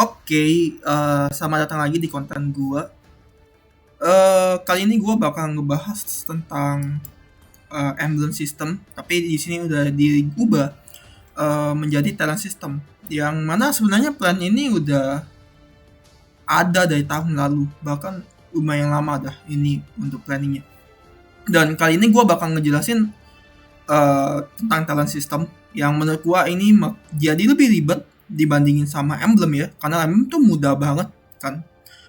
Oke, selamat datang lagi di konten gua. Kali ini gua bakal ngebahas tentang emblem system, tapi di sini udah diubah menjadi talent system. Yang mana sebenarnya plan ini udah ada dari tahun lalu, bahkan lumayan lama dah ini untuk planningnya. Dan kali ini gua bakal ngejelasin tentang talent system yang menurut gua ini jadi lebih ribet dibandingin sama emblem ya, karena emblem tuh mudah banget kan.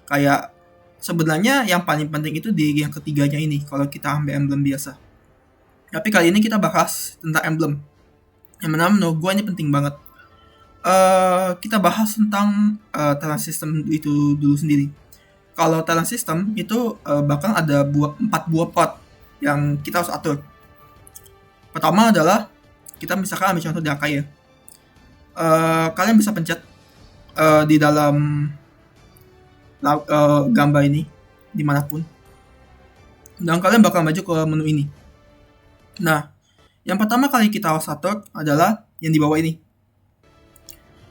Kayak sebenarnya yang paling penting itu di yang ketiganya ini kalau kita ambil emblem biasa. Tapi kali ini kita bahas tentang emblem. Yang mana menurut gua ini penting banget. Kita bahas tentang talent system itu dulu sendiri. Kalau talent system itu bahkan ada 4 buah part yang kita harus atur. Pertama adalah kita misalkan ambil contoh di Akai ya. Kalian bisa pencet di dalam gambar ini dimanapun, dan kalian bakal maju ke menu ini. Nah, yang pertama kali kita harus atur adalah yang di bawah ini,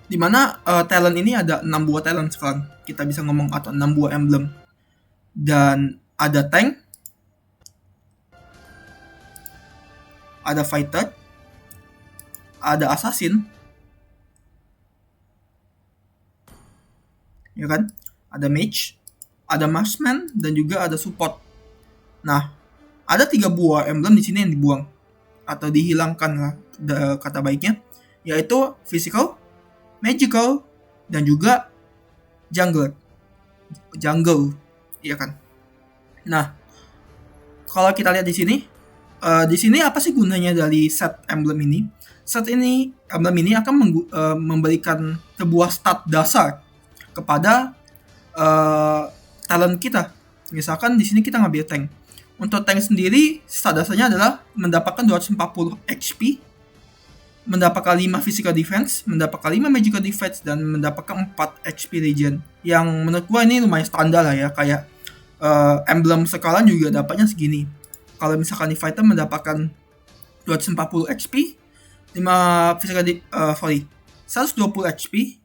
dimana talent ini ada 6 buah talent sekarang kita bisa ngomong, atau 6 buah emblem. Dan ada tank, ada fighter, ada assassin, ya kan? Ada mage, ada marksman, dan juga ada support. Nah, ada 3 buah emblem di sini yang dibuang atau dihilangkan lah kata baiknya, yaitu physical, magical, dan juga jungle, iya kan? Nah, kalau kita lihat di sini apa sih gunanya dari set emblem ini? Set ini emblem ini akan memberikan sebuah stat dasar kepada talent kita. Misalkan di sini kita ngambil tank. Untuk tank sendiri, stat dasarnya adalah mendapatkan 240 HP, mendapatkan 5 physical defense, mendapatkan 5 magical defense, dan mendapatkan 4 HP regen. Yang menurut gua ini lumayan standar lah ya, kayak emblem sekarang juga dapatnya segini. Kalau misalkan di fighter mendapatkan 240 HP, 5 physical 120 HP,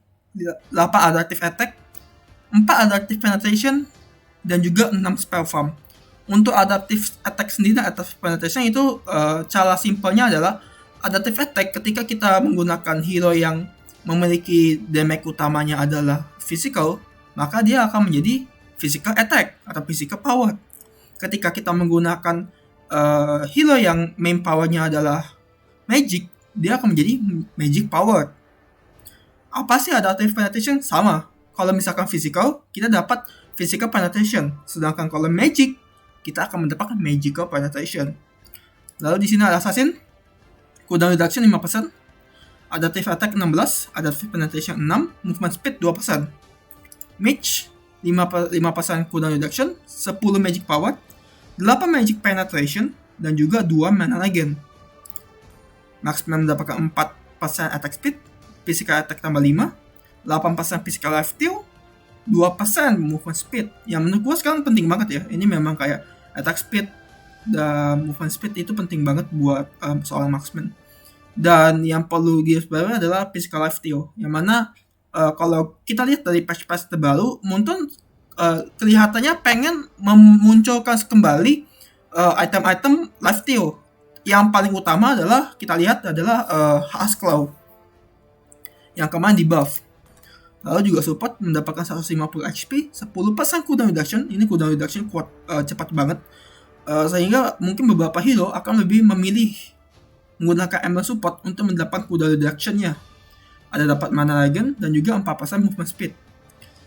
8 adaptive attack, 4 adaptive penetration, dan juga 6 spell farm. Untuk adaptive attack sendiri dan adaptive penetration itu cara simpelnya adalah adaptive attack ketika kita menggunakan hero yang memiliki damage utamanya adalah physical, maka dia akan menjadi physical attack atau physical power. Ketika kita menggunakan hero yang main powernya adalah magic, dia akan menjadi magic power. Apa sih adaptive penetration? Sama. Kalau misalkan physical, kita dapat physical penetration. Sedangkan kalau magic, kita akan mendapatkan magical penetration. Lalu di sini ada assassin, cooldown reduction 5%, adaptive attack 16, adaptive penetration 6, movement speed 2%. Mage 5% cooldown reduction, 10 magic power, 8 magic penetration, dan juga 2 mana regen. Marksman mendapatkan 4% attack speed, physical attack tambah 5, 8% physical life steal, 2% movement speed. Yang menurut gue sekarang penting banget ya. Ini memang kayak attack speed dan movement speed itu penting banget buat soal marksman. Dan yang perlu digarisbawahi adalah physical life steal, yang mana kalau kita lihat dari patch-patch terbaru, mungkin kelihatannya pengen memunculkan kembali item-item life steal. Yang paling utama adalah kita lihat adalah Haas Claw yang kemarin di buff. Lalu juga support mendapatkan 150 HP, 10% cooldown reduction. Ini cooldown reduction kuat, cepat banget, sehingga mungkin beberapa hero akan lebih memilih menggunakan emblem support untuk mendapatkan cooldown reduction-nya. Ada dapat mana regen dan juga 4% movement speed.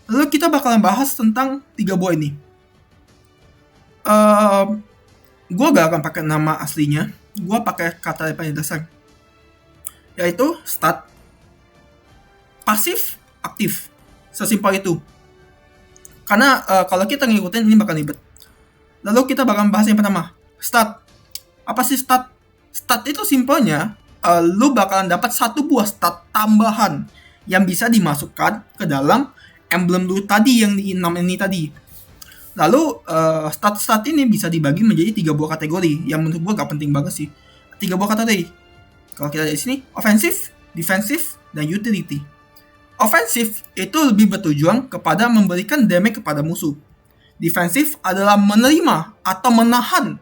Lalu kita bakalan bahas tentang 3 buah ini. Gue gak akan pakai nama aslinya, gue pakai kata yang paling dasar, yaitu stat, pasif, aktif. Sesimpel itu. Karena kalau kita ngikutin ini bakal ribet. Lalu kita bakal bahas yang pertama, stat. Apa sih stat? Stat itu simpelnya lu bakalan dapat 1 buah stat tambahan yang bisa dimasukkan ke dalam emblem lu tadi yang di 6 ini tadi. Lalu stat-stat ini bisa dibagi menjadi 3 buah kategori yang menurut gua gak penting banget sih. 3 buah kategori. Kalau kita lihat di sini, offensive, defensive, dan utility. Ofensif itu lebih bertujuan kepada memberikan damage kepada musuh. Defensif adalah menerima atau menahan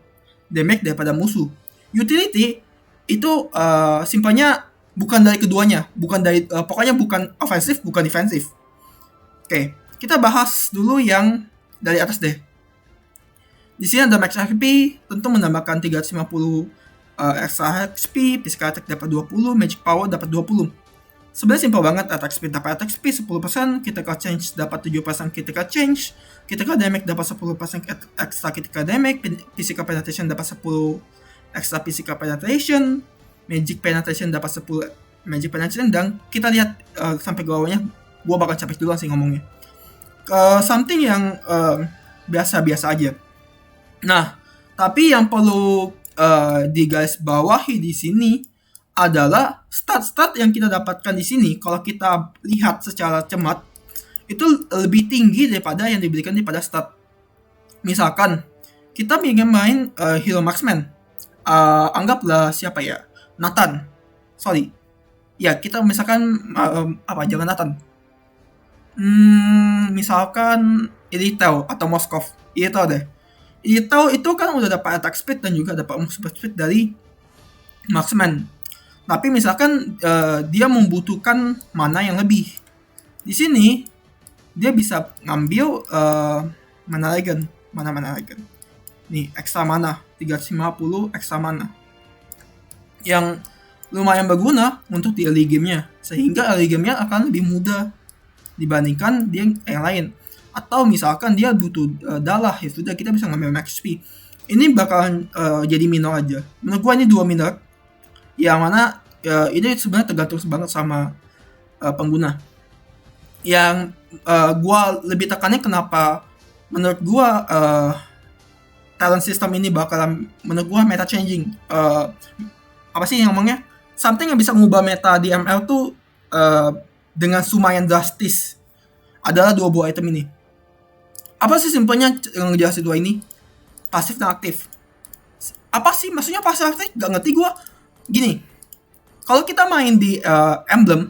damage daripada musuh. Utility itu simpelnya bukan dari keduanya, pokoknya bukan ofensif, bukan defensif. Oke, kita bahas dulu yang dari atas deh. Di sini ada max HP, tentu menambahkan 350 extra HP, physical attack dapat 20, magic power dapat 20. Sebenarnya simpel banget, attack speed dapat attack speed 10%, critical change dapat 7% critical change, critical damage dapat 10% extra critical damage, physical penetration dapat 10 extra physical penetration, magic penetration dapat 10 magic penetration, dan kita lihat sampai ke bawahnya, gua bakal capek dulu sih ngomongnya. Something yang biasa-biasa aja. Nah, tapi yang perlu digaris bawahi di sini adalah stat-stat yang kita dapatkan di sini. Kalau kita lihat secara cermat, itu lebih tinggi daripada yang diberikan daripada stat. Misalkan kita ingin main hero marksman, anggaplah siapa ya, Nathan. Sorry, ya kita misalkan jangan Nathan. Misalkan Irithel atau Moskov, Irithel deh. Itu kan udah dapat attack speed dan juga dapat super speed dari marksman. Tapi misalkan dia membutuhkan mana yang lebih. Di sini dia bisa ngambil mana legend. Nih, extra mana, 350 extra mana. Yang lumayan berguna untuk di early game-nya, sehingga early game-nya akan lebih mudah dibandingkan dia yang lain. Atau misalkan dia butuh dalah, ya sudah kita bisa ngambil max HP. Ini bakalan jadi minor aja. Menurut gua ini 2 minor. Yang mana ini sebenarnya tergantung banget sama pengguna. Yang gua lebih tekannya kenapa menurut gua talent system ini bakalan menurut gua meta changing. Apa sih yang ngomongnya? Something yang bisa mengubah meta di ML tuh dengan lumayan drastis adalah 2 buah item ini. Apa sih simpelnya ngejelasin 2 ini? Pasif dan aktif. Apa sih maksudnya pasif aktif? Gak ngerti gue. Gini, kalau kita main di emblem,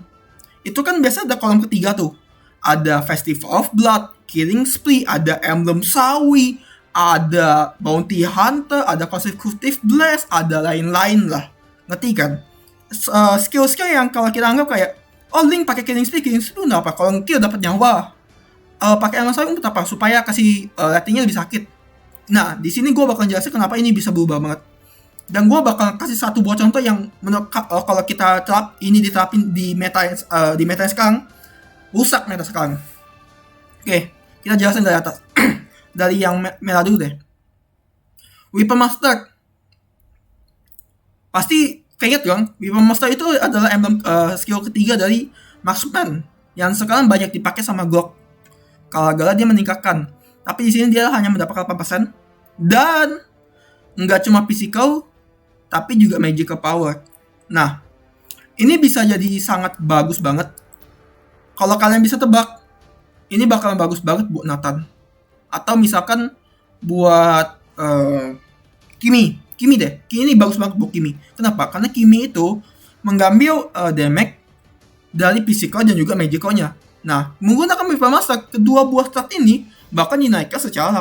itu kan biasa ada kolom ketiga tuh. Ada Festival of Blood, Killing Spree, ada emblem sawi, ada Bounty Hunter, ada Consecutive Blast, ada lain-lain lah. Ngerti kan? Skill-skill yang kalau kita anggap kayak, oh Link pakai Killing Spree udah apa? Kalau nge-kill dapat nyawa. Pakai emblem sawi untuk apa? Supaya kasih ratingnya lebih sakit. Nah, di sini gue bakal jelasin kenapa ini bisa berubah banget. Dan gue bakal kasih satu buah contoh yang menurut kalau kita diterapin di meta sekarang, rusak meta sekarang. Oke, kita jelasin dari atas. Dari yang merah dulu deh. Weapon Master. Pasti keinget dong, Weapon Master itu adalah emblem skill ketiga dari Marksman yang sekarang banyak dipakai sama Glock. Kalau Gala dia meningkatkan. Tapi di sini dia hanya mendapat 8%. Dan nggak cuma physical, tapi juga magical power. Nah, ini bisa jadi sangat bagus banget. Kalau kalian bisa tebak, ini bakalan bagus banget buat Nathan. Atau misalkan buat Kimi deh. Kimi ini bagus banget buat Kimi. Kenapa? Karena Kimi itu mengambil damage dari physical dan juga magicalnya. Nah, menggunakan Weapon Master, kedua buah stat ini bahkan dinaikkan secara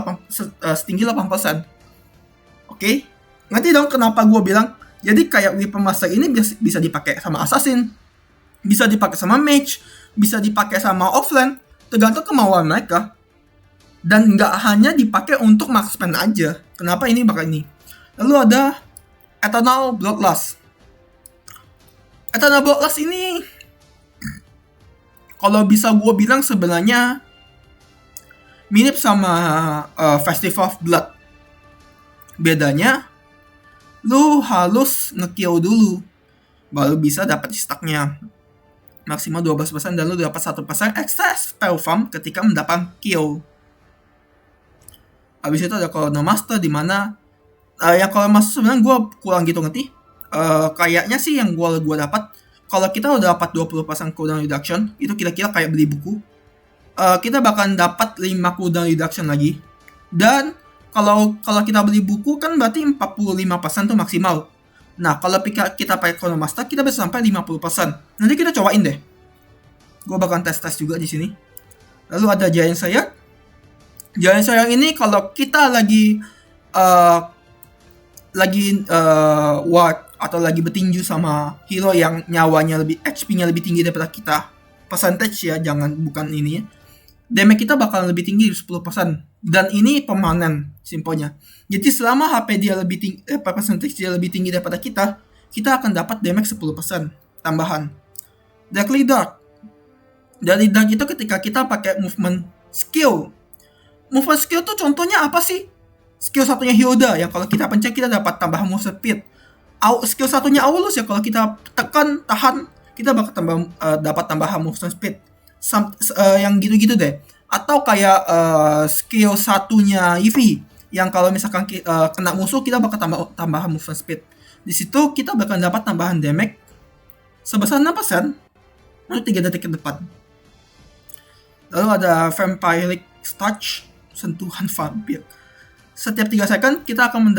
setinggi 8%. Oke? Ngerti dong kenapa gue bilang, jadi kayak Weapon Master ini bisa dipakai sama Assassin, bisa dipakai sama Mage, bisa dipakai sama Offlane, tergantung kemauan mereka. Dan nggak hanya dipakai untuk marksman aja. Kenapa ini bakal ini? Lalu ada Eternal Bloodlust. Eternal Bloodlust ini, kalau bisa gue bilang sebenarnya mirip sama Festival of Blood. Bedanya, lu harus nge-kill dulu, baru bisa dapat stacknya. Maksimal 12% dan lu dapat 1% extra spell farm ketika mendapat kill. Habis itu ada Colonel Master, dimana yang Colonel Master sebenarnya gue kurang gitu ngerti. Kayaknya sih yang gue dapat, kalau kita udah dapat 20% cooldown reduction, itu kira-kira kayak beli buku. Kita bakalan dapat 5 cooldown reduction lagi. Dan kalau kita beli buku kan berarti 45% tuh maksimal. Nah, kalau kita pakai Colonel Master, kita bisa sampai 50%. Nanti kita cobain deh. Gue bakal tes juga di sini. Lalu ada Giant Sayang. Giant Sayang ini kalau kita lagi war atau lagi bertinju sama hero yang nyawanya lebih, HP-nya lebih tinggi daripada kita, percentage ya, bukan ini ya, damage kita bakal lebih tinggi 10%. Dan ini permanen simpelnya. Jadi selama HP dia lebih tinggi, percentage dia lebih tinggi daripada kita akan dapat damage 10% tambahan. Deadly Dark. Deadly Dark itu ketika kita pakai movement skill. Movement skill tuh contohnya apa sih? Skill satunya Hilda yang kalau kita pencet kita dapat tambahan move speed. Skill satunya Aulus ya, kalau kita tekan tahan kita bakal dapat tambahan movement speed. Yang gitu-gitu deh. Atau kayak skill satunya Eevee yang kalau misalkan kena musuh kita bakal tambahan movement speed. Di situ kita bakal dapat tambahan damage sebesar 6% untuk 3 detik ke depan. Lalu ada Vampiric Touch, sentuhan vampir. Setiap 3 second kita akan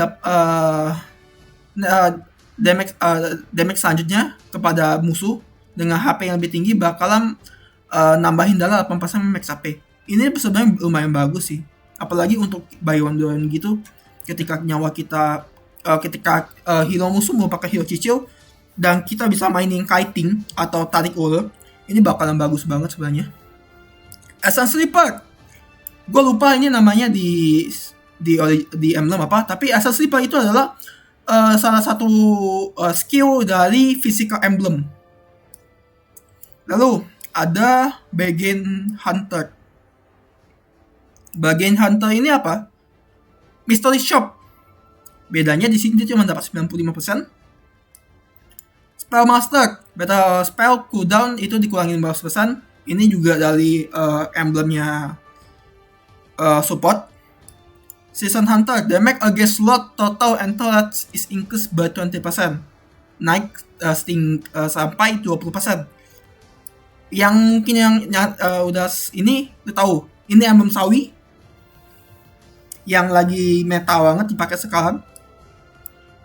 damage selanjutnya kepada musuh dengan HP yang lebih tinggi bakalan nambahin darah 8% max HP. Ini sebenarnya lumayan bagus sih. Apalagi untuk buy one gitu, ketika nyawa kita hero musuh mau pakai hero cicil dan kita bisa mainin kiting atau tarik ulur, ini bakalan bagus banget sebenarnya. Essence Sleeper, gue lupa ini namanya di emblem apa, tapi Essence Sleeper itu adalah salah satu skill dari physical emblem. Lalu ada Bargain Hunter. Bargain Hunter ini apa? Mystery Shop. Bedanya di sini dia cuma dapat 95%. Spellmaster, beta spell cooldown itu dikurangin 15%. Ini juga dari emblemnya support. Season Hunter, damage against slot total and turrets is increased by 20%. Naik sampai 20%. Yang mungkin yang udah ini udah tahu, ini emblem sawi yang lagi meta banget dipakai sekarang.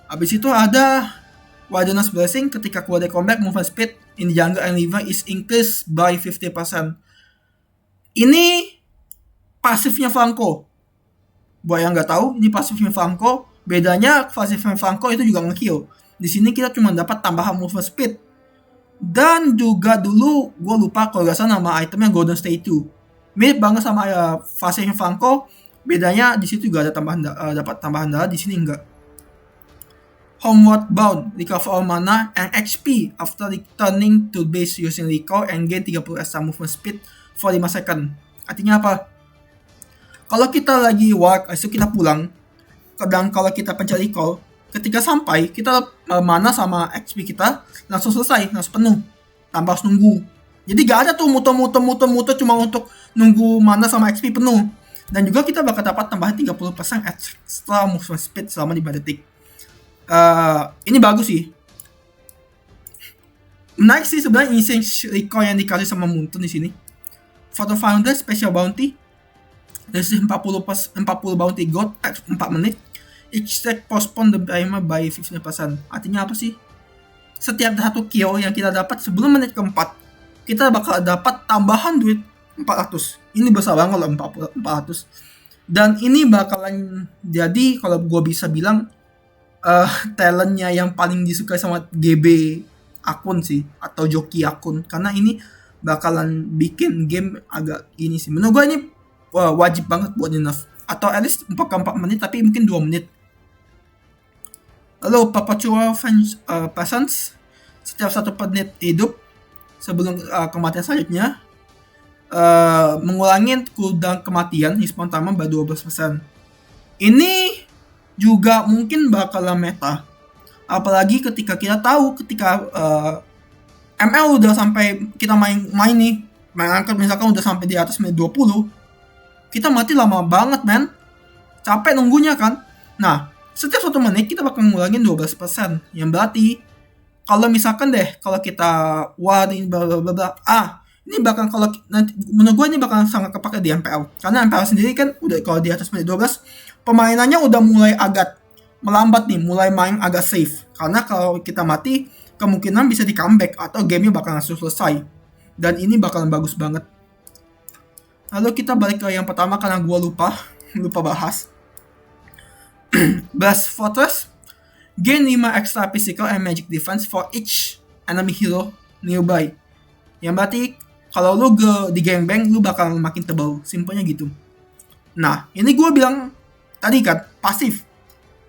Habis itu ada Warden's Blessing, ketika keluar dari combat, movement speed in jungle and river is increased by 50%. Ini pasifnya Franco. Buat yang nggak tahu, ini pasifnya Franco. Bedanya pasifnya Franco itu juga nge-heal. Di sini kita cuma dapat tambahan movement speed. Dan juga dulu gue lupa kalau nggak salah nama itemnya Golden Statue. Mirip banget sama pasifnya Franco. Bedanya di situ juga ada dapat tambahan darah, di sini enggak. Homeward Bound, recover all mana and HP after returning to base using recall and gain 30 extra movement speed for 5 second. Artinya apa? Kalau kita lagi walk, itu kita pulang. Kadang kalau kita pencet recall, ketika sampai kita mana sama HP kita langsung selesai, langsung penuh, tanpa harus nunggu. Jadi gak ada tuh muter cuma untuk nunggu mana sama HP penuh. Dan juga kita bakal dapat tambahan 30% extra movement speed selama 5 detik. Ini bagus sih. Menarik sih sebenarnya insane recall yang dikasih sama Moonton di sini. For the Founder Special Bounty, dari 40 bounty gold 4 menit. Each stack postpone the timer by 15%. Artinya apa sih? Setiap satu kill yang kita dapat sebelum menit keempat, kita bakal dapat tambahan duit 400. Ini besar banget loh, 400. Dan ini bakalan jadi, kalau gue bisa bilang, talentnya yang paling disukai sama GB akun sih, atau joki akun. Karena ini bakalan bikin game agak ini sih. Menurut gue ini wajib banget buat nerf. Atau at least 4 menit, tapi mungkin 2 menit. Lalu Perpetual Presence, setiap 1 menit hidup sebelum kematian selanjutnya, mengulangi cooldown kematian respawn timer by 12%. Ini juga mungkin bakalan meta. Apalagi ketika kita tahu ketika ML udah sampai kita main nih, main angkat misalkan udah sampai di atas menit 20, kita mati lama banget, men. Capek nunggunya kan. Nah, setiap 1 menit kita bakal ngulangin 12%. Yang berarti kalau misalkan kalau kita ini bla bla bla, ini bakal, kalau nanti menurut gue ini bakal sangat kepake di MPL. Karena MPL sendiri kan udah kalau di atas menit 12, pemainannya udah mulai agak melambat nih, mulai main agak safe. Karena kalau kita mati, kemungkinan bisa di comeback atau gamenya bakal langsung selesai. dan ini bakalan bagus banget. Lalu kita balik ke yang pertama karena gue lupa bahas. Blast Fortress gain 5 extra physical and magic defense for each enemy hero nearby. Yang berarti kalau lu di gangbang lu bakal makin tebal, simpelnya gitu. Nah, ini gue bilang tadi kan pasif,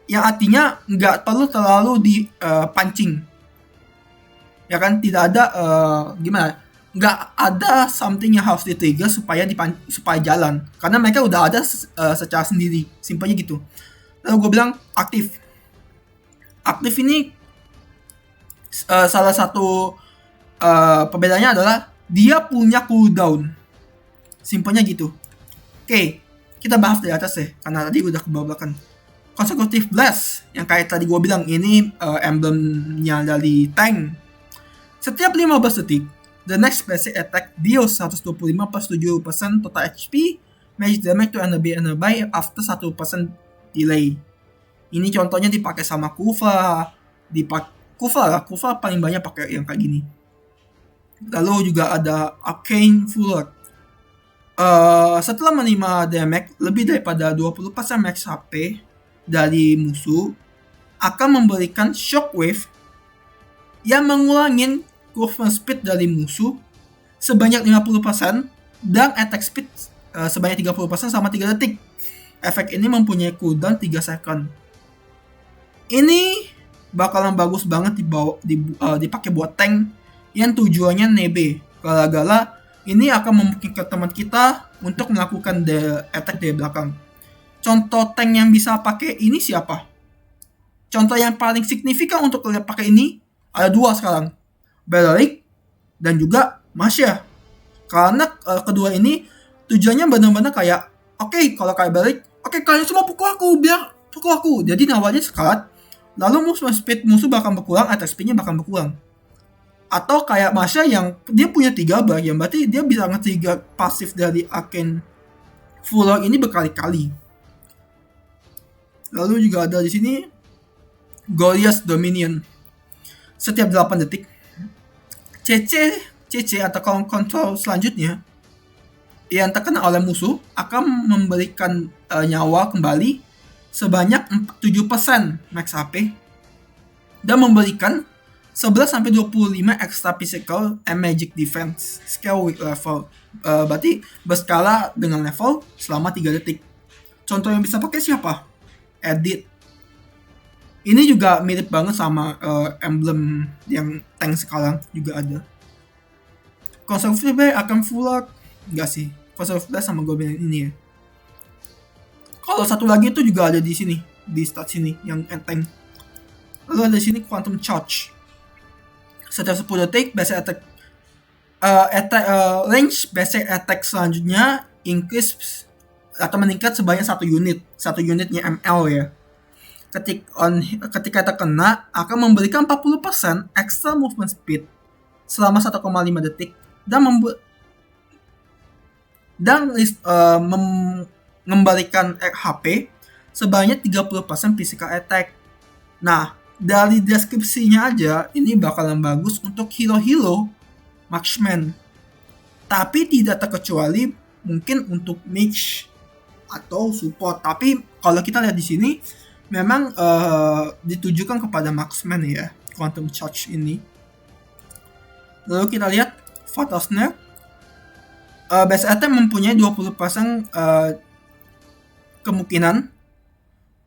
yang artinya nggak perlu terlalu dipancing. Ya kan, tidak ada nggak ada something yang harus di-trigger supaya jalan, karena mereka udah ada secara sendiri, simpelnya gitu. Lalu gue bilang aktif ini salah satu perbedaannya adalah dia punya cooldown, simpelnya gitu. Oke, kita bahas dari atas deh, karena tadi udah kebablakan. Consecutive Blast, yang kayak tadi gue bilang, ini emblemnya dari tank. Setiap 15 detik, the next basic attack deals 125 plus 7% total HP, magic damage to enemy nearby after 1% delay. Ini contohnya dipakai sama Kufa. Kufa paling banyak pakai yang kayak gini. Lalu juga ada Arcane Fuller. Setelah menerima damage lebih daripada 20% max HP dari musuh, akan memberikan shockwave yang mengulangin movement speed dari musuh sebanyak 50% dan attack speed sebanyak 30% selama 3 detik. Efek ini mempunyai cooldown 3 second. Ini bakalan bagus banget dipakai buat tank yang tujuannya nebe. Gara-gara ini akan memungkinkan teman kita untuk melakukan attack dari belakang. Contoh tank yang bisa pakai ini siapa? Contoh yang paling signifikan untuk pakai ini ada 2 sekarang, Beleric dan juga Masya. Karena kedua ini tujuannya benar-benar kayak, oke, kalau kayak Beleric, oke, kalian semua pukul aku. Jadi nawanya sekarat, lalu movement speed musuh bakal berkurang, attack speednya bakal berkurang. Atau kayak Masya yang dia punya 3 bar, yang berarti dia bisa nge-trigger pasif dari Arcane Fuller ini berkali-kali. Lalu juga ada di sini Glorious Dominion. Setiap 8 detik, CC atau control selanjutnya yang terkena oleh musuh akan memberikan nyawa kembali sebanyak 7% max HP dan memberikan 11-25 extra physical and magic defense scale with level. Berarti berskala dengan level selama 3 detik. Contoh yang bisa pakai siapa? Edit. Ini juga mirip banget sama emblem yang tank sekarang juga ada. Consecutive akan full out. Enggak sih. Consecutive sama Goblin ini ya. Kalau satu lagi itu juga ada di sini, di stat sini yang tank. Lalu ada di sini Quantum Charge. Setiap 10 detik basic attack range basic attack selanjutnya increase atau meningkat sebanyak 1 unit. 1 unitnya ML ya. Ketika terkena akan memberikan 40% extra movement speed selama 1,5 detik dan mengembalikan HP sebanyak 30% physical attack. Nah, dari deskripsinya aja ini bakalan bagus untuk hero-hero marksman. Tapi tidak terkecuali mungkin untuk mage atau support. Tapi kalau kita lihat di sini memang ditujukan kepada marksman ya, Quantum Charge ini. Lalu kita lihat Fatal Snare. Base attack mempunyai 20% kemungkinan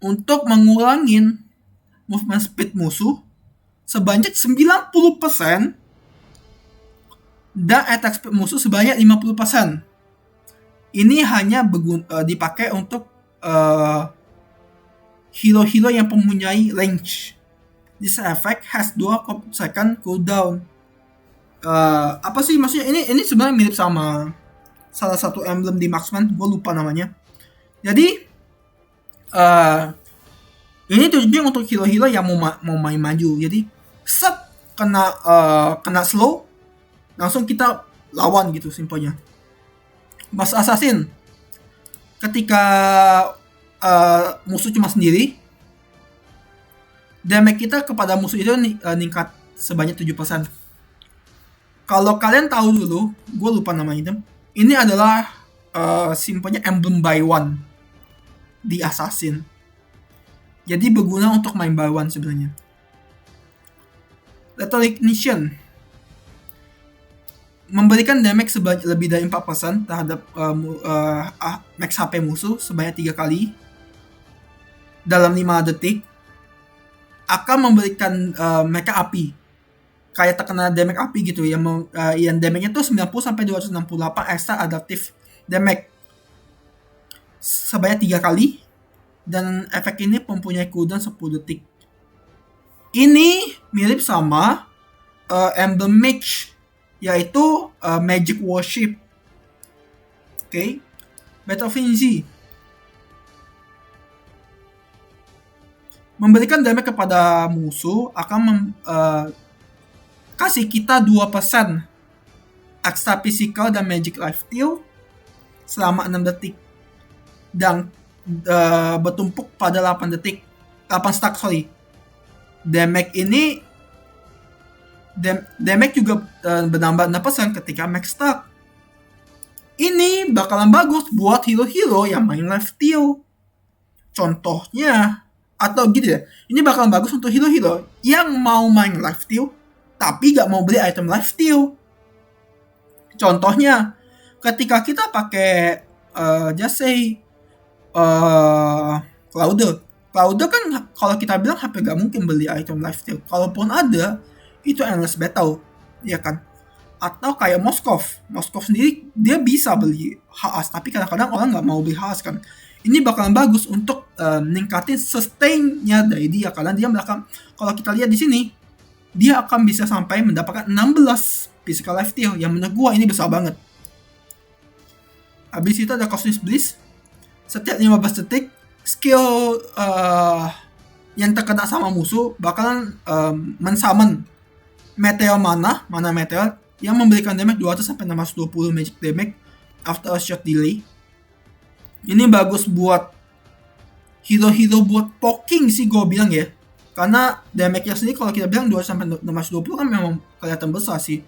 untuk mengulangin movement speed musuh sebanyak 90% dan attack speed musuh sebanyak 50%. Ini hanya dipakai untuk hero-hero yang mempunyai range. This effect has 2 second cooldown. Apa sih maksudnya? Ini sebenarnya mirip sama salah satu emblem di Marksman, gue lupa namanya. Jadi ini tujuannya untuk hero-hero yang mau main maju. Jadi set kena slow, langsung kita lawan gitu simpelnya. Mas Assassin, ketika musuh cuma sendiri, damage kita kepada musuh itu meningkat sebanyak 7%. Kalau kalian tahu dulu, gue lupa namanya itu. Ini adalah simpelnya emblem by one di Assassin. Jadi berguna untuk main by one sebenarnya. Lethal Ignition memberikan damage lebih dari 4% terhadap max HP musuh sebanyak 3 kali dalam 5 detik. Akan memberikan mereka api, kayak terkena damage api gitu, yang damage-nya tuh 90-268 extra adaptive damage sebanyak 3 kali, dan efek ini mempunyai cooldown 10 detik. Ini mirip sama Emblem Mage, yaitu Magic Worship. Oke. Battle Frenzy memberikan damage kepada musuh, akan kasih kita 2% extra physical dan magic life steal selama 6 detik. Dan bertumpuk pada 8 detik. 8 stack, sorry. Damage ini damage juga bertambah 6% ketika max stack. Ini bakalan bagus buat hero-hero yang main life steal. Contohnya, atau gitu ya, ini bakalan bagus untuk hero-hero yang mau main life steal tapi gak mau beli item life steal. Contohnya, ketika kita pakai just say Cloud kan kalau kita bilang HP gak mungkin beli item life steal. Kalaupun ada, itu endless battle, ya kan? Atau kayak Moskov sendiri dia bisa beli HS, tapi kadang-kadang orang gak mau beli HS kan. Ini bakalan bagus untuk ningkatin sustain-nya dari dia, karena dia belakang, kalau kita lihat di sini, dia akan bisa sampai mendapatkan 16 physical life steal, yang menurut gua ini besar banget. Habis itu ada Cosmic Bliss. Setiap 15 detik, skill yang terkena sama musuh bakalan mensummon meteor mana meteor yang memberikan damage 200-620 magic damage after a short delay. Ini bagus buat hero-hero buat poking sih gue bilang ya. Karena damage-nya sendiri kalau kita bilang 200-620 kan memang kelihatan besar sih.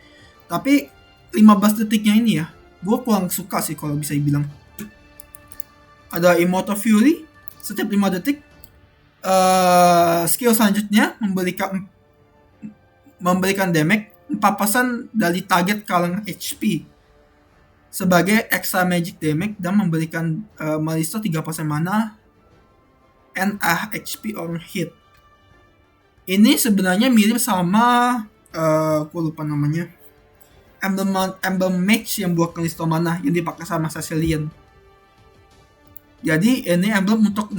Tapi 15 detiknya ini ya, gue kurang suka sih kalau bisa dibilang. Ada Immortal Fury, setiap 5 detik. Skill selanjutnya memberikan damage 4% dari target kalangan HP sebagai extra magic damage, dan memberikan merestore 3% mana and HP on hit. Ini sebenarnya mirip sama aku lupa namanya, Emblem Mage yang buat restore mana yang dipakai sama Sicilian. Jadi ini emblem untuk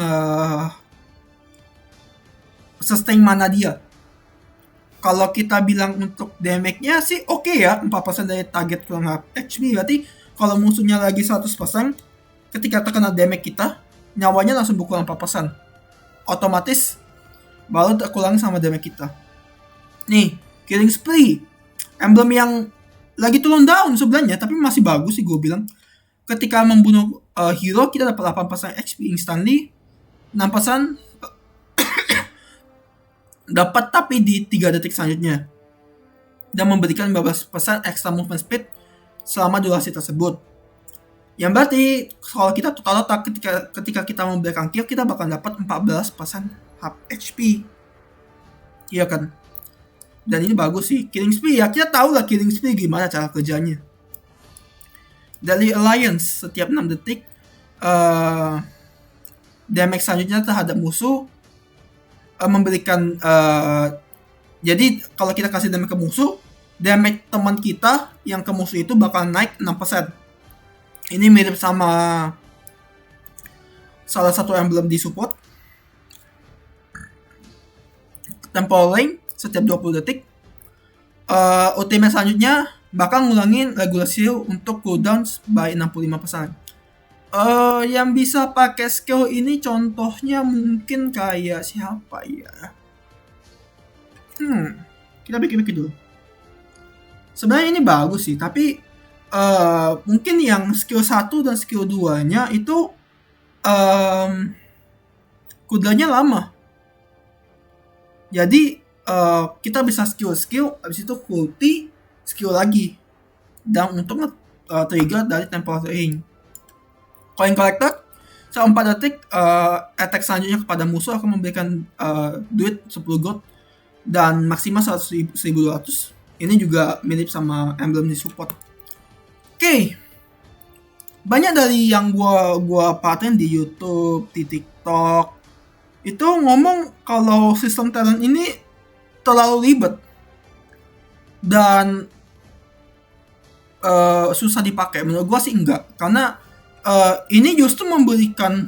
sustain mana dia. Kalau kita bilang untuk damage-nya sih oke ya, 4% dari target kurang HP, berarti kalau musuhnya lagi 100%, ketika terkena damage kita, nyawanya langsung berkurang 4%. Otomatis baru terkurang sama damage kita. Nih, Killing Spree, emblem yang lagi turun down sebenarnya, tapi masih bagus sih gue bilang. Ketika membunuh hero, kita dapat 8% HP instantly, 6% dapat tapi di 3 detik selanjutnya, dan memberikan 15% extra movement speed selama durasi tersebut. Yang berarti kalau kita total ketika kita memberikan kill, kita bakal dapat 14% HP. Iya kan? Dan ini bagus sih. Killing Spree ya, kita tahu lah Killing Spree gimana cara kerjanya. Dari Alliance, setiap 6 detik damage selanjutnya terhadap musuh memberikan jadi kalau kita kasih damage ke musuh, damage teman kita yang ke musuh itu bakal naik 6%. Ini mirip sama salah satu emblem di support. Temporal Lane setiap 20 detik. Ultimate selanjutnya bakal ngulangin regulasi untuk cooldown by 65%. Yang bisa pakai skill ini contohnya mungkin kayak siapa ya? Kita pikir-pikir dulu. Sebenarnya ini bagus sih, tapi mungkin yang skill 1 dan skill 2-nya itu cooldownnya lama. Jadi kita bisa skill habis itu ulti, skill lagi. Dan untuk trigger dari temporal ring. Coin collector, selama 4 detik attack selanjutnya kepada musuh akan memberikan duit 10 gold dan maksimal 100.200. Ini juga mirip sama emblem di support. Oke. Banyak dari yang gua paten di YouTube, di TikTok itu ngomong kalau sistem talent ini terlalu ribet dan susah dipakai. Menurut gua sih enggak, karena ini justru memberikan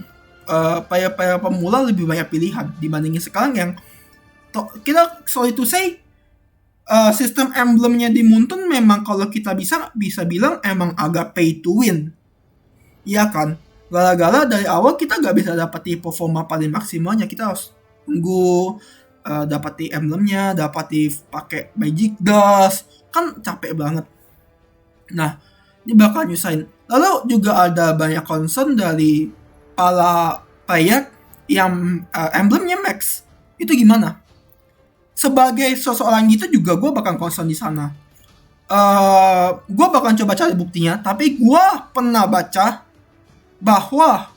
player-player pemula lebih banyak pilihan dibandingin sekarang yang kita sorry to say sistem emblemnya di Moonton memang kalau kita bisa bilang emang agak pay to win. Iya kan? Gara-gara dari awal kita gak bisa dapati performa paling maksimalnya. Kita harus tunggu dapati emblemnya, dapati pakai magic dust. Kan capek banget. Nah, ini bakal nyusahin. Lalu juga ada banyak concern dari para player yang emblemnya max. Itu gimana? Sebagai seseorang gitu juga gue bakal concern di sana. Gue bakal coba cari buktinya. Tapi gue pernah baca bahwa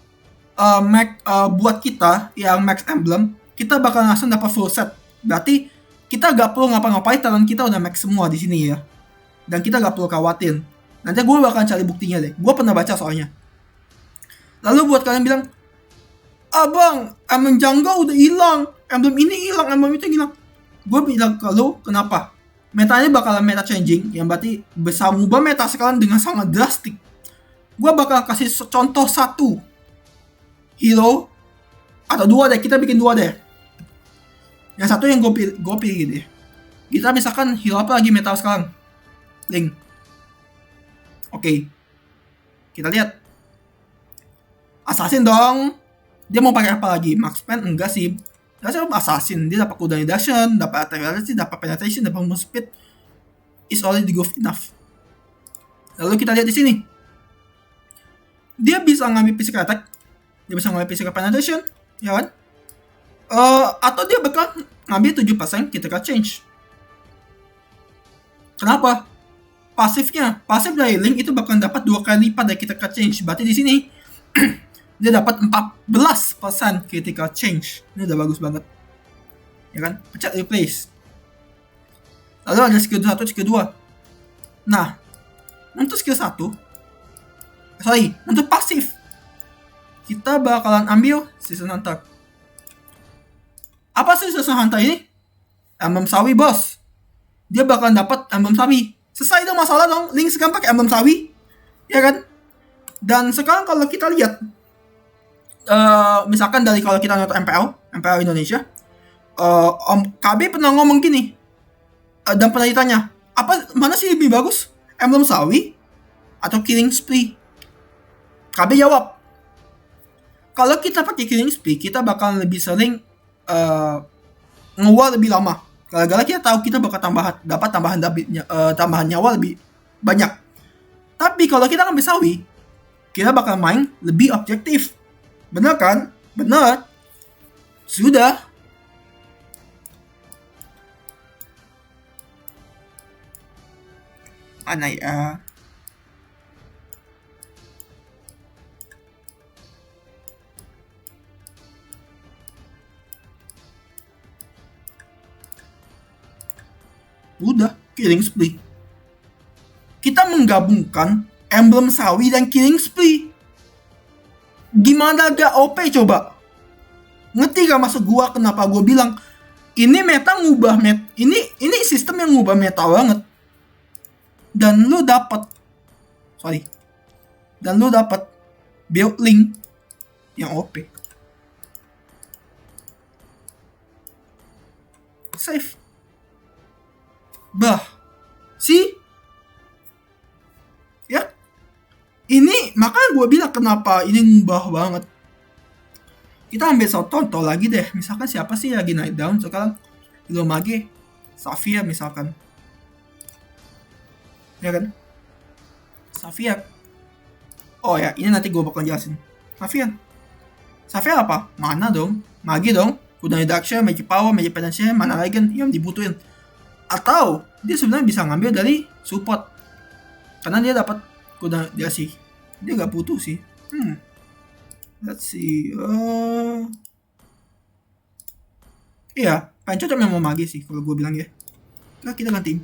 buat kita yang max emblem, kita bakal langsung dapat full set. Berarti kita gak perlu ngapa-ngapain, talent kita udah max semua di sini ya. Dan kita gak perlu khawatir. Nanti gue bakal cari buktinya deh. Gue pernah baca soalnya. Lalu buat kalian bilang, abang, emblem Jangga udah hilang, emblem ini hilang, emblem itu hilang. Gue bilang ke lu, kenapa? Metanya bakalan meta changing, yang berarti bisa ngubah meta sekarang dengan sangat drastik. Gue bakal kasih contoh satu hero atau dua deh, kita bikin dua deh. Yang satu yang gue pilih deh. Kita misalkan hero apa lagi meta sekarang? Link. Oke. Kita lihat. Assassin dong. Dia mau pakai apa lagi? Marksman enggak sih. Dia assassin, dia dapat cooldown reduction, dapat attack velocity, dapat penetration, dapat move speed. Is already good enough. Lalu kita lihat di sini. Dia bisa ngambil physical attack, dia bisa ngambil physical penetration, ya kan? Atau dia bakal ngambil 7% critical change. Kenapa? Pasif dari Link itu bakal dapat 2 kali lipat dari critical change. Berarti di sini dia dapat 14% critical change. Ini udah bagus banget, ya kan? Pencet replace. Lalu ada skill 1, skill 2. Nah, untuk skill 1, untuk pasif, kita bakalan ambil Season Hunter. Apa sih Season Hunter ini? Emblem sawi, bos. Dia bakalan dapat emblem sawi. Selesai dong masalah dong. Link sekarang pakai emblem sawi, ya kan? Dan sekarang kalau kita lihat, misalkan dari kalau kita nonton MPL Indonesia, Om KB pernah ngomong gini, dan pernah ditanya, mana sih lebih bagus? Emblem sawi atau Killing Spree? KB jawab, kalau kita pakai Killing Spree, kita bakal lebih sering nge-wall lebih lama. Gara-gara kita tahu kita bakal dapat tambahan nyawa lebih banyak. Tapi kalau kita ngambil sawi, kita bakal main lebih objektif. Bener kan? Bener. Sudah. Mana ya? Udah, Killing Spree. Kita menggabungkan emblem sawi dan Killing Spree. Gimana gak OP coba? Ngerti gak maksud gua kenapa gua bilang ini meta ngubah ini sistem yang ngubah meta banget. Dan lu dapat build Link yang OP. Save. Bah, sih, ya, ini makanya gue bilang kenapa ini ngubah banget. Kita ambil contoh lagi deh, misalkan siapa sih lagi naik down sekarang? Ilomage, Safia misalkan, ya kan? Safia. Oh ya, ini nanti gue bakal jelasin. Safia apa? Mana dong? Mage dong. Cooldown reduction, magic power, magic penetration, mana lagi yang dibutuhin? Atau dia sebenarnya bisa ngambil dari support karena dia dapat kuda dia sih, dia nggak butuh sih. Let's see. Iya, paling cocok memang magi sih kalau gue bilang ya. Nah, kita ganti.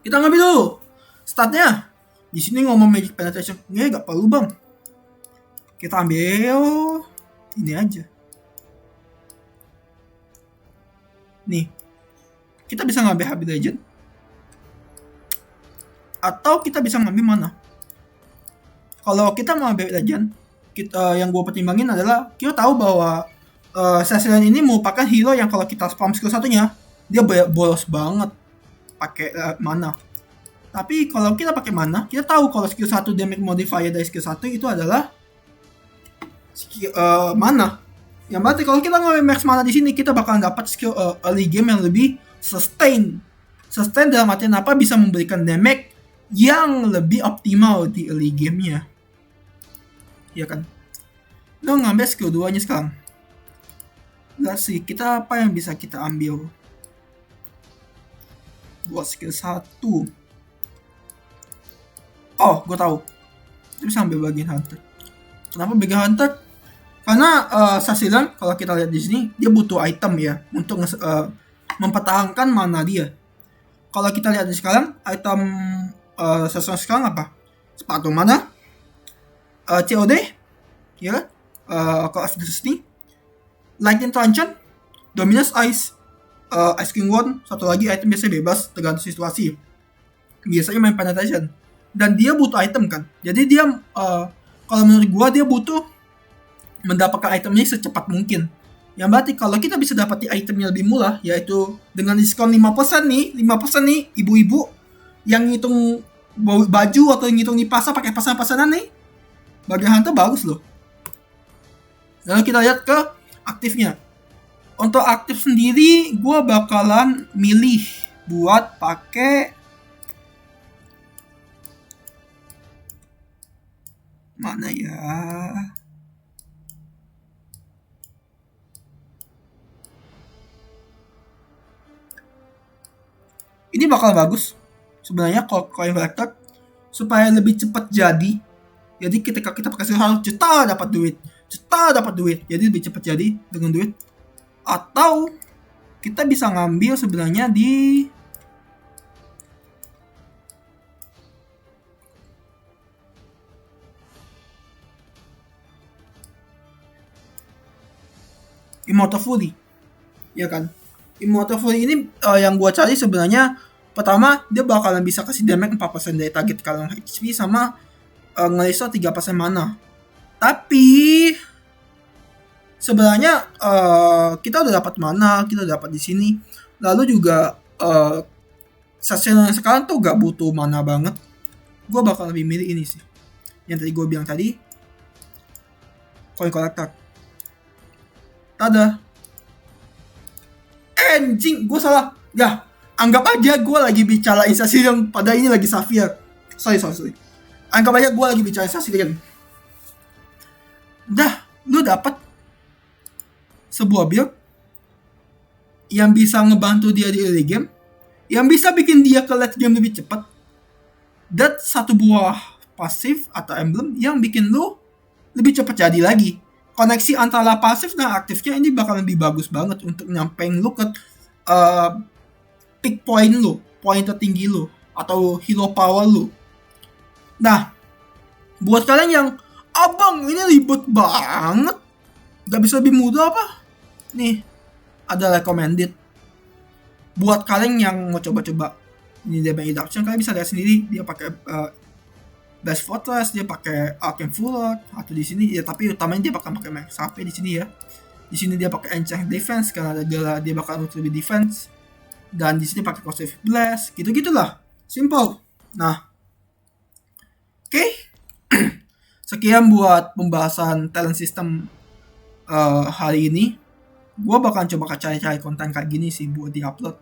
Kita ngambil dulu statnya. Di sini ngomong magic penetration, ya nggak perlu bang. Kita ambil ini aja. Nih, kita bisa ngambil habit legend, atau kita bisa ngambil mana. Kalau kita mau ambil legend, yang gue pertimbangin adalah kita tahu bahwa Sasilian ini merupakan hero yang kalau kita spam skill satunya dia bolos banget pakai mana. Tapi kalau kita pakai mana, kita tahu kalau skill 1 damage modifier dari skill 1 itu adalah skill mana. Yang berarti kalau kita ngambil max mana di sini, kita bakalan dapat skill early game yang lebih sustain. Sustain dalam artian apa? Bisa memberikan damage yang lebih optimal di early gamenya. Ya kan? Lo ngambil skill 2 nya sekarang. Let's see, kita apa yang bisa kita ambil? Buat skill 1. Oh, gue tahu. Kita bisa ambil bagian hunter. Kenapa bagian hunter? Karena Sasilian kalau kita lihat di sini dia butuh item ya untuk mempertahankan mana dia. Kalau kita lihat di sekarang item Sasilian sekarang apa? Sepatu mana? COD, ya kan? Call of Duty, Lightning Truncheon, Dominus Ice, Ice King Wand, satu lagi item biasanya bebas tergantung situasi. Biasanya main penetration. Dan dia butuh item kan. Jadi dia kalau menurut gua dia butuh mendapatkan itemnya secepat mungkin. Yang berarti kalau kita bisa dapat itemnya lebih murah, yaitu dengan diskon 5% nih, ibu-ibu yang ngitung baju atau ngitung di pasar pakai pasaran nih, bagi hunter bagus loh. Lalu kita lihat ke aktifnya. Untuk aktif sendiri, gue bakalan milih buat pakai mana ya? Ini bakal bagus sebenarnya kalau coin collector supaya lebih cepat jadi. Jadi ketika kita pakai harus juta dapat duit. Jadi lebih cepat jadi dengan duit. Atau kita bisa ngambil sebenarnya di Immortal Fury, ya kan? Immortal Fury ini yang gua cari sebenarnya pertama dia bakalan bisa kasih damage 4% dari target kalau HP sama nge-restore 3% mana. Tapi sebenarnya kita udah dapat mana, kita udah dapat di sini. Lalu juga Sasilian yang sekarang tuh gak butuh mana banget. Gue bakal lebih milih ini sih. Yang tadi gue bilang tadi, coin collector. Tada. Anjing, gue salah. Ya, anggap aja gue lagi bicara Sasilian pada ini lagi Sapphire. Sorry. Anggap aja gue lagi bicara Sasilian. Dah, lu dapat sebuah build yang bisa ngebantu dia di early game, yang bisa bikin dia ke late game lebih cepat, dan satu buah pasif atau emblem yang bikin lu lebih cepat jadi lagi. Koneksi antara pasif dan aktifnya ini bakal lebih bagus banget untuk nyampein lu ke peak point lu, poin tertinggi lu, atau hero power lu. Nah, buat kalian yang abang ini ribet banget, gak bisa lebih mudah apa? Nih, ada recommended. Buat kalian yang mau coba-coba ini damage reduction, kalian bisa lihat sendiri dia pakai Blast Fortress, dia pakai Arcane Fuller, atau di sini ya, tapi utamanya dia bakal pakai Max HP di sini ya. Di sini dia pakai Enchant Defense karena dia bakal lebih defense, dan di sini pakai Corrosive Blast, gitu-gitulah. Simple. Nah, oke. Sekian buat pembahasan talent system hari ini. Gue bakal coba cari-cari konten kayak gini sih buat di-upload.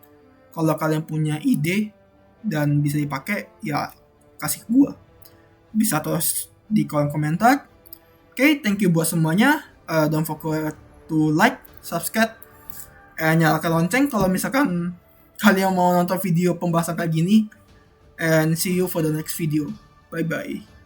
Kalau kalian punya ide dan bisa dipakai, ya kasih ke gue. Bisa terus di kolom komentar. Oke, thank you buat semuanya. Don't forget to like, subscribe, nyalakan lonceng kalau misalkan kalian mau nonton video pembahasan kayak gini, and see you for the next video. Bye bye.